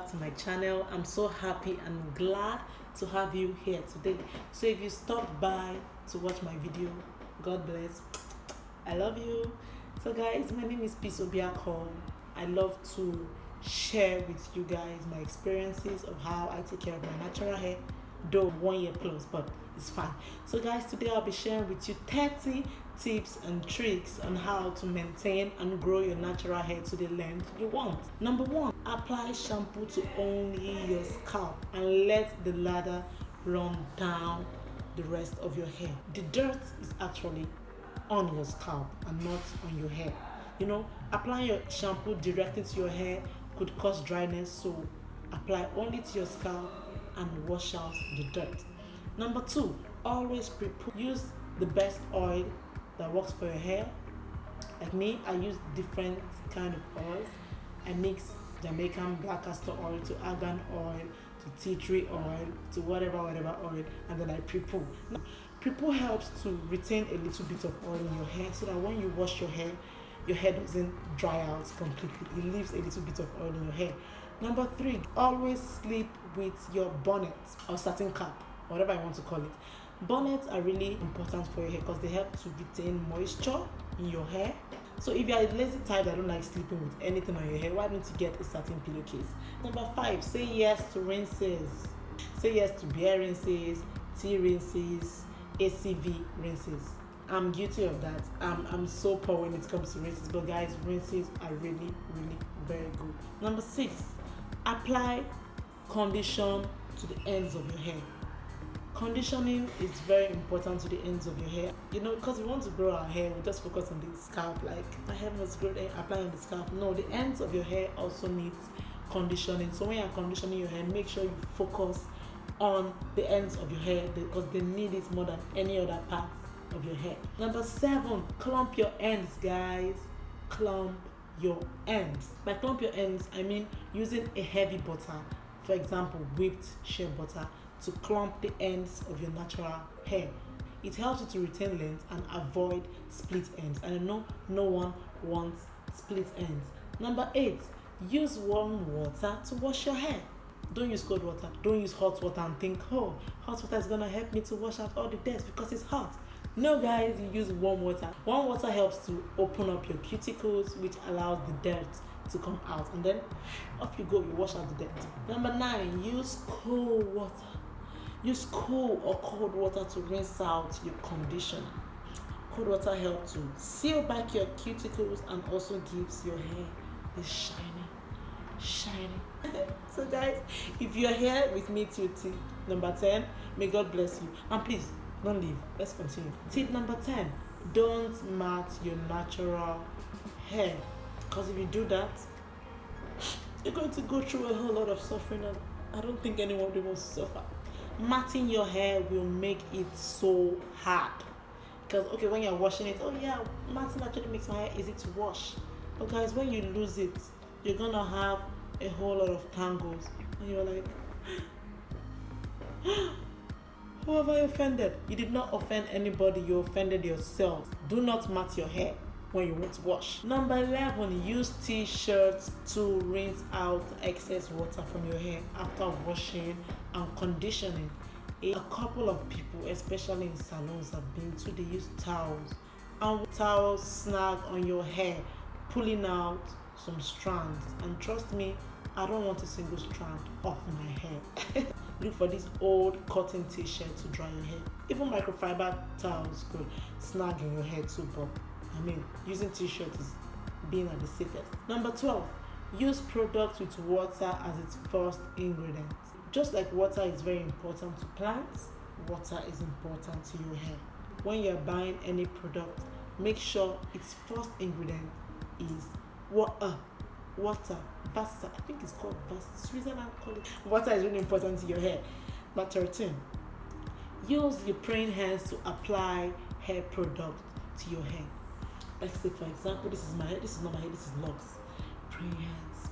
back to my channel. I'm so happy and glad to have you here today. So if you stopped by to watch my video, God bless. I love you. So guys, my name is Peace Obiako. I love to share with you guys my experiences of how I take care of my natural hair, though 1 year plus, but it's fine. So guys, today I'll be sharing with you 30 tips and tricks on how to maintain and grow your natural hair to the length you want. Number 1, apply shampoo to only your scalp and let the lather run down the rest of your hair. The dirt is actually on your scalp and not on your hair. Applying your shampoo directly to your hair could cause dryness, so apply only to your scalp and wash out the dirt. Number 2, always use the best oil that works for your hair. Like me, I use different kind of oils. I mix Jamaican black castor oil to argan oil to tea tree oil to whatever oil, and then I pre-poo. Pre-poo helps to retain a little bit of oil in your hair so that when you wash your hair doesn't dry out completely. It leaves a little bit of oil in your hair. Number 3, always sleep with your bonnet or satin cap, whatever I want to call it. Bonnets are really important for your hair because they help to retain moisture in your hair. So if you are a lazy type that don't like sleeping with anything on your hair, why don't you get a satin pillowcase? Number 5, say yes to rinses. Say yes to beer rinses, tea rinses, ACV rinses. I'm guilty of that. I'm so poor when it comes to rinses, but guys, rinses are really, really very good. Number 6, apply condition to the ends of your hair. Conditioning is very important to the ends of your hair. Because we want to grow our hair, we just focus on the scalp. Like, my hair must grow, apply on the scalp. No, the ends of your hair also needs conditioning. So when you're conditioning your hair, make sure you focus on the ends of your hair because they need it more than any other parts of your hair. Number 7, clump your ends, guys. Clump your ends. By clump your ends, I mean using a heavy butter, for example, whipped shea butter, to clump the ends of your natural hair. It helps you to retain length and avoid split ends. And I know no one wants split ends. Number 8, use warm water to wash your hair. Don't use cold water. Don't use hot water and think, hot water is going to help me to wash out all the dirt because it's hot. No, guys, you use warm water. Warm water helps to open up your cuticles, which allows the dirt to come out. And then off you go, you wash out the dirt. Number 9, use cold water. Use cool or cold water to rinse out your conditioner. Cold water helps to seal back your cuticles and also gives your hair this shiny. So guys, if you're here with me till tip number 10, may God bless you. And please, don't leave. Let's continue. Tip number 10, don't mat your natural hair. Because if you do that, you're going to go through a whole lot of suffering, and I don't think anyone really wants to suffer. Matting your hair will make it so hard. Because, when you're washing it, matting actually makes my hair easy to wash. But guys, when you lose it, you're going to have a whole lot of tangles. And you're like, who have I offended? You did not offend anybody, you offended yourself. Do not mat your hair when you want to wash. Number 11, use Tshirts to rinse out excess water from your hair after washing and conditioning. A couple of people, especially in salons I've been to, they use towels. And towels snag on your hair, pulling out some strands. And trust me, I don't want a single strand off my hair. Look for this old cotton T-shirt to dry your hair. Even microfiber towels could snag in your hair too, but using T-shirts is being at the safest. Number 12, use products with water as its first ingredient. Just like water is very important to plants, water is important to your hair. When you're buying any product, make sure its first ingredient is water. Vasa, I think it's called Vasa. Switzerland call it. Water is really important to your hair. Number 13, use your praying hands to apply hair product to your hair. Let's say, for example, this is my hair. This is not my hair. This is locks. Praying hands,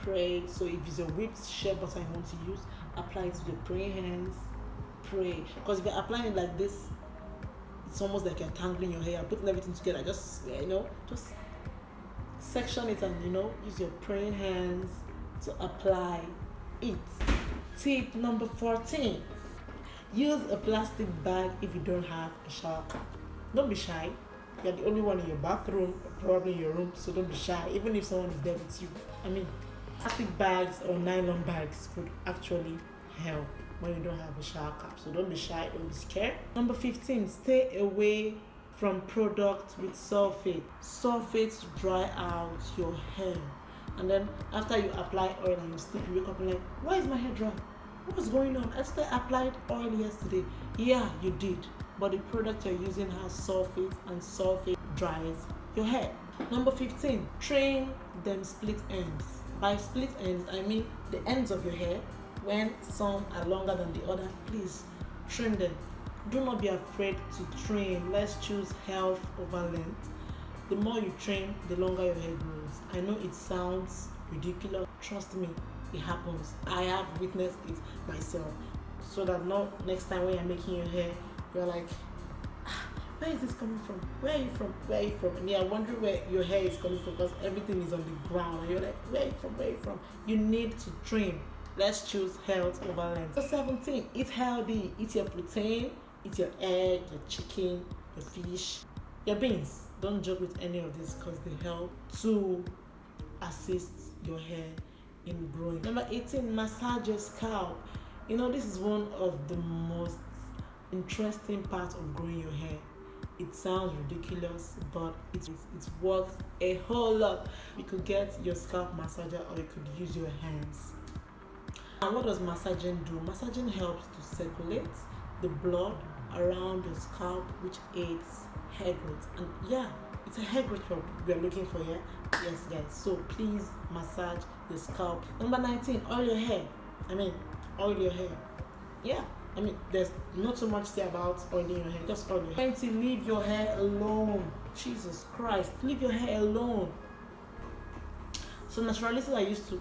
pray. So if it's a whipped shea butter you want to use, apply it to your praying hands. Pray. Because if you're applying it like this, it's almost like you're tangling your hair, putting everything together. Just section it and use your praying hands to apply it. Tip number 14. Use a plastic bag if you don't have a shower cap. Don't be shy. You're the only one in your bathroom, probably in your room, so don't be shy, even if someone is there with you. Plastic bags or nylon bags could actually help when you don't have a shower cap. So don't be shy, don't be scared. Number 15, stay away from products with sulfate. Sulfates dry out your hair. And then after you apply oil and you sleep, you wake up and like, why is my hair dry? What's going on? I just applied oil yesterday. Yeah, you did. But the product you're using has sulfate, and sulfate dries your hair. Number 15, trim them split ends. By split ends, I mean the ends of your hair. When some are longer than the other, please trim them. Do not be afraid to trim. Let's choose health over length. The more you trim, the longer your hair grows. I know it sounds ridiculous. Trust me, it happens. I have witnessed it myself. So that not next time when you're making your hair, you're like, where is this coming from? Where are you from? Where are you from? And you're wondering where your hair is coming from because everything is on the ground. And you're like, where are you from? Where are you from? You need to trim. Let's choose health over length. So 17, eat healthy. Eat your protein, eat your egg, your chicken, your fish, your beans. Don't joke with any of this because they help to assist your hair in growing. Number 18, massage your scalp. This is one of the most interesting parts of growing your hair. It sounds ridiculous, but it works a whole lot. You could get your scalp massager or you could use your hands. And what does massaging do? Massaging helps to circulate the blood around your scalp, which aids hair growth. And yeah, it's a hair growth we are looking for here. Yes, guys. So please massage the scalp. Number 19, oil your hair. Oil your hair. Yeah. There's not so much to say about oiling your hair. Just oil your hair. 20, leave your hair alone. Jesus Christ. Leave your hair alone. So naturalists are used to,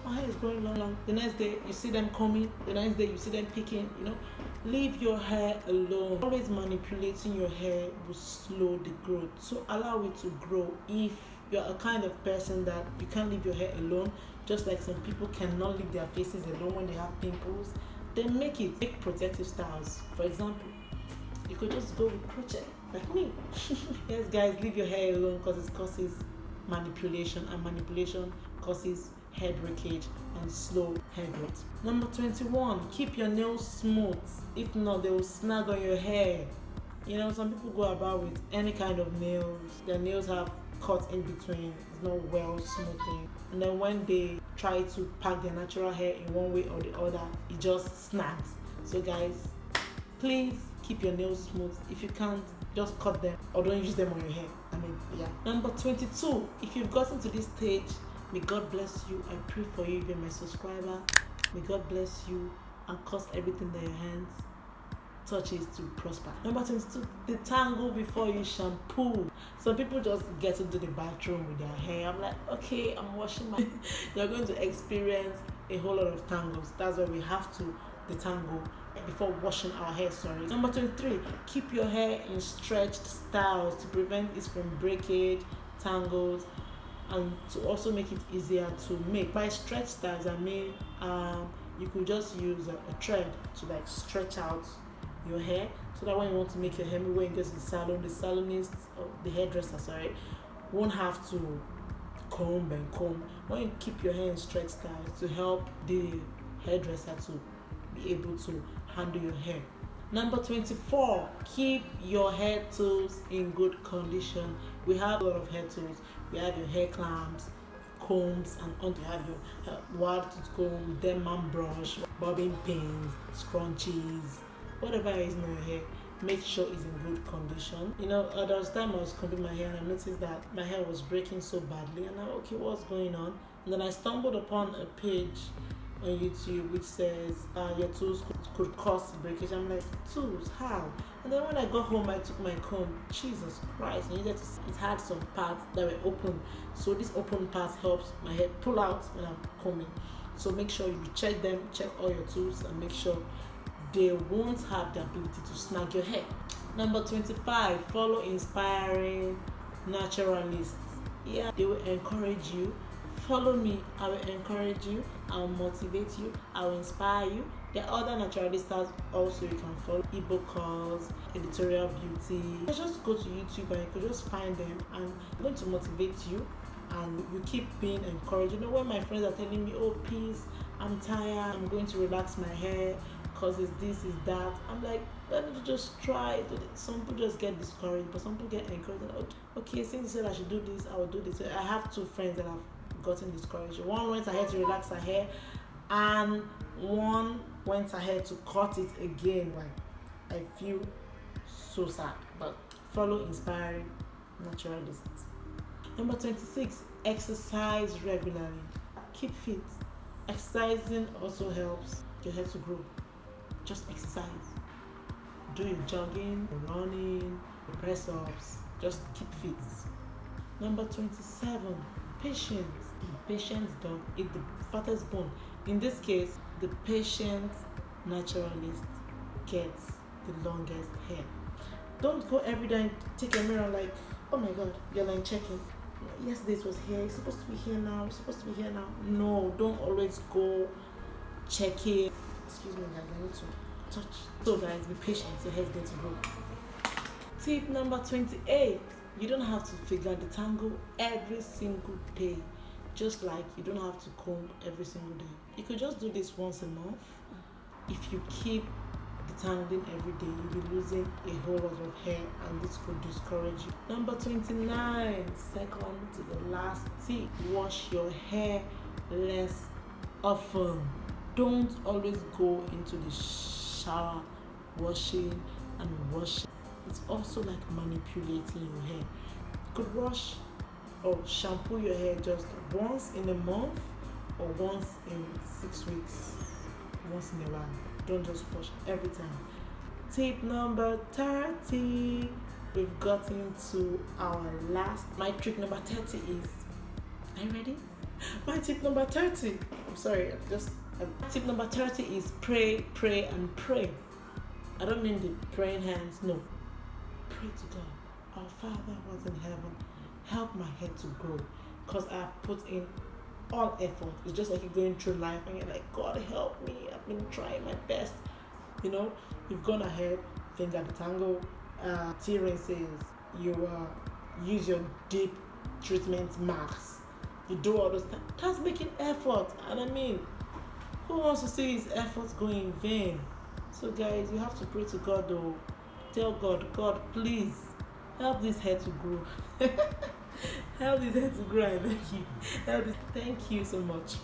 my hair is growing long. The next day, you see them coming. The next day, you see them picking. Leave your hair alone. Always manipulating your hair will slow the growth. So allow it to grow. If you're a kind of person that you can't leave your hair alone, just like some people cannot leave their faces alone when they have pimples, then make protective styles. For example, you could just go with crochet, like me. Yes, guys, leave your hair alone because it causes manipulation, and manipulation causes hair breakage and slow hair growth. Number 21, keep your nails smooth. If not, they will snag on your hair. Some people go about with any kind of nails. Their nails have cuts in between. It's not well smoothing. And then when they try to pack their natural hair in one way or the other, it just snags. So guys, please keep your nails smooth. If you can't, just cut them or don't use them on your hair. Number 22, if you've gotten to this stage, may God bless you. I pray for you if you're my subscriber. May God bless you and cause everything that your hands touches to prosper. Number 22, detangle before you shampoo. Some people just get into the bathroom with their hair. I'm like, okay, I'm washing my You're going to experience a whole lot of tangles. That's why we have to detangle before washing our hair. Number 23, keep your hair in stretched styles to prevent it from breakage, tangles, and to also make it easier to make. By stretch styles, you could just use a thread to stretch out your hair, so that when you want to make your hair, when you get to the salon, the salonist or the hairdresser, won't have to comb. When you keep your hair in stretch styles, to help the hairdresser to be able to handle your hair. Number 24, keep your hair tools in good condition. We have a lot of hair tools. We have your hair clamps, combs, and you have your wild tooth comb, Denman brush, bobbing pins, scrunchies, whatever is in your hair. Make sure it's in good condition. There was time I was combing my hair and I noticed that my hair was breaking so badly, and I'm okay, what's going on? And then I stumbled upon a page on YouTube which says your tools could cause breakage. I'm like, tools? How? And then when I got home, I took my comb. Jesus Christ! And it had some parts that were open, so this open part helps my hair pull out when I'm combing. So make sure you check all your tools, and make sure they won't have the ability to snag your hair. Number 25, follow inspiring naturalists. They will encourage you, Follow me, I will encourage you, I will motivate you, I will inspire you. There are other naturalistas also you can follow. Igbo calls, editorial beauty. You just go to YouTube and you could just find them, and I'm going to motivate you and you keep being encouraged. You know, when my friends are telling me, oh peace, I'm tired, I'm going to relax my hair because it's this, is that, I'm like, let me just try. Some people just get discouraged, but some people get encouraged. Okay, since you said I should do this, I will do this. I have two friends that have gotten discouraged. One went ahead to relax her hair, and one went ahead to cut it again. Like, I feel so sad, but follow inspiring naturalists. Number 26, exercise regularly. Keep fit. Exercising also helps your hair to grow. Just exercise. Do your jogging, your running, your press ups. Just keep fit. Number 27, patience. The patience don't eat the fattest bone. In this case, the patient naturalist gets the longest hair. Don't go every day and take a mirror like, oh my god, you're like checking. Yesterday it was here, it's supposed to be here now, it's supposed to be here now. No, don't always go checking. Excuse me guys, I need to touch. So guys, be patient, your hair's going to grow. Tip number 28, you don't have to figure the tangle every single day. Just like you don't have to comb every single day. You could just do this once a month. If you keep detangling every day, you'll be losing a whole lot of hair, and this could discourage you. Number 29, second to the last tip, wash your hair less often. Don't always go into the shower washing and washing. It's also like manipulating your hair. You could wash or shampoo your hair just once in a month or once in 6 weeks, once in a while. Don't just wash every time. Tip number 30, we've gotten to our last. My trick number 30 is, are you ready? My tip number 30, I'm sorry, tip number 30 is pray, pray and pray. I don't mean the praying hands, no. Pray to God. Our Father who is in heaven, help my hair to grow, because I have put in all effort. It's just like you're going through life and you're like, God help me, I've been trying my best. You know, you've gone ahead, finger detangle, Tshirts, you use your deep treatment marks, you do all those things. That's making effort, and I mean, who wants to see his efforts going in vain? So guys, you have to pray to God though. Tell God, God, please help this hair to grow. Help this hair to grow, I beg you. Thank you so much.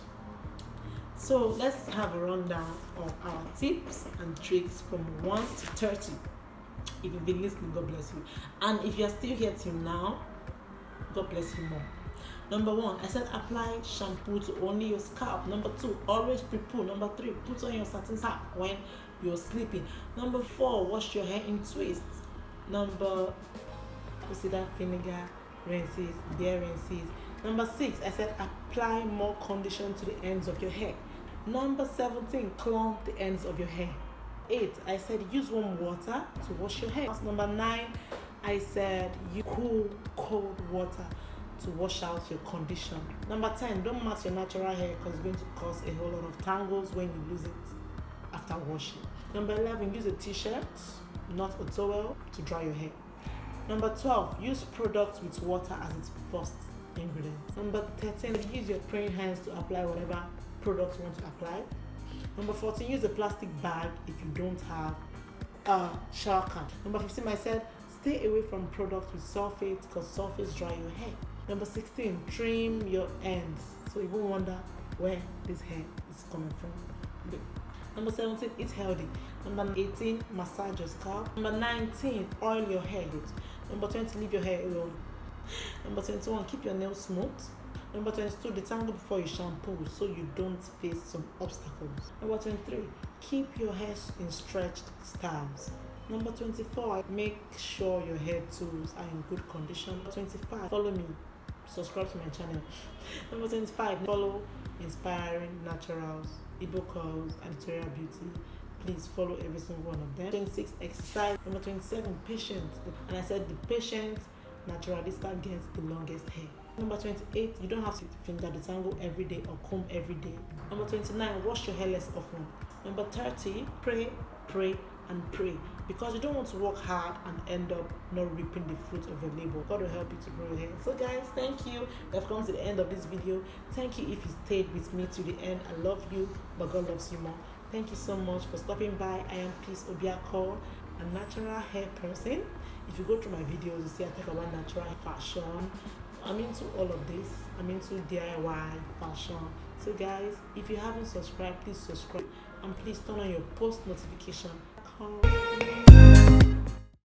So let's have a rundown of our tips and tricks from 1 to 30. If you've been listening, God bless you. And if you're still here till now, God bless you more. Number 1, I said apply shampoo to only your scalp. Number 2, always pre-poo. Number 3, put on your satin cap when you're sleeping. Number 4, wash your hair in twists. Number, you see that vinegar rinses, bare rinses. Number 6, I said apply more condition to the ends of your hair. Number 17, clump the ends of your hair. 8, I said use warm water to wash your hair. Number 9, I said use cold water to wash out your condition. Number 10, don't mask your natural hair because it's going to cause a whole lot of tangles when you lose it after washing. Number 11, use a t-shirt, not a towel, to dry your hair. Number 12, use products with water as its first ingredient. Number 13, use your praying hands to apply whatever products you want to apply. Number 14, use a plastic bag if you don't have a shower cap. Number 15, I said stay away from products with sulfates because sulfates dry your hair. Number 16, trim your ends so you won't wonder where this hair is coming from. Number 17, eat healthy. Number 18, massage your scalp. Number 19, oil your hair. Number 20, leave your hair alone. Number 21, keep your nails smooth. Number 22, detangle before you shampoo so you don't face some obstacles. Number 23, keep your hair in stretched styles. Number 24, make sure your hair tools are in good condition. Number 25, follow me. Subscribe to my channel. Number 25, follow Inspiring Naturals, Igbo Curls, Editorial Beauty. Please follow every single one of them. 26, exercise. Number 27, patience. And I said the patient naturalista gets the longest hair. Number 28, you don't have to finger detangle every day or comb every day. Number 29, wash your hair less often. Number 30, pray, pray, and pray, because you don't want to work hard and end up not reaping the fruit of your labor. God will help you to grow your hair. So guys, thank you. We have come to the end of this video. Thank you if you stayed with me to the end. I love you, but God loves you more. Thank you so much for stopping by. I am Peace Obiako, a natural hair person. If you go through my videos, you see I talk about natural fashion. I'm into all of this. I'm into DIY fashion. So guys, if you haven't subscribed, please subscribe and please turn on your post notification.